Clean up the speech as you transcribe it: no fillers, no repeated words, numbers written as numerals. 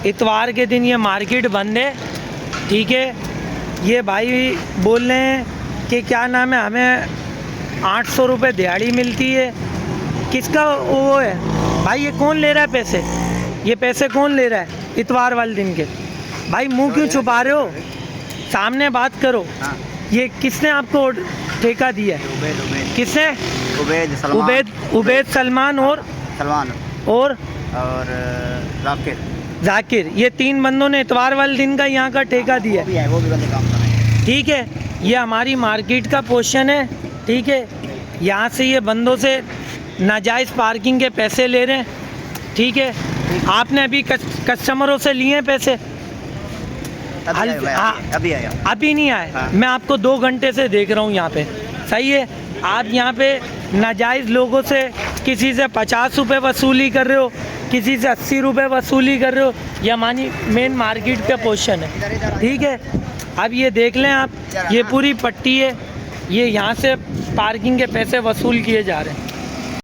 इतवार के दिन ये मार्केट बंद है, ठीक है। ये भाई बोल रहे हैं कि क्या नाम है, हमें 800 रुपये दिहाड़ी मिलती है। किसका वो है भाई? ये कौन ले रहा है पैसे? ये पैसे कौन ले रहा है इतवार वाले दिन के? भाई मुंह क्यों छुपा रहे हो? सामने बात करो। हाँ। ये किसने आपको ठेका दिया है? उबैद किसने? उबैद उबैद सलमान सलमान और जाकिर। ये 3 बंदों ने इतवार वाले दिन का यहाँ का ठेका दिया है। वो भी बंदे काम कर रहे हैं। ठीक है, ये हमारी मार्केट का पोर्शन है, ठीक है। यहाँ से ये बंदों से नाजायज़ पार्किंग के पैसे ले रहे हैं, ठीक है। आपने अभी कस्टमरों से लिए हैं पैसे? अभी आया। अभी नहीं आए। हाँ। मैं आपको 2 घंटे से देख रहा हूँ यहाँ पे, सही है। आप यहाँ पे नाजायज़ लोगों से किसी से 50 रुपये वसूली कर रहे हो, किसी से 80 रुपये वसूली कर रहे हो। ये हमारी मेन मार्केट का पोर्शन है, ठीक है। अब ये देख लें आप, ये पूरी पट्टी है, ये यहाँ से पार्किंग के पैसे वसूल किए जा रहे हैं।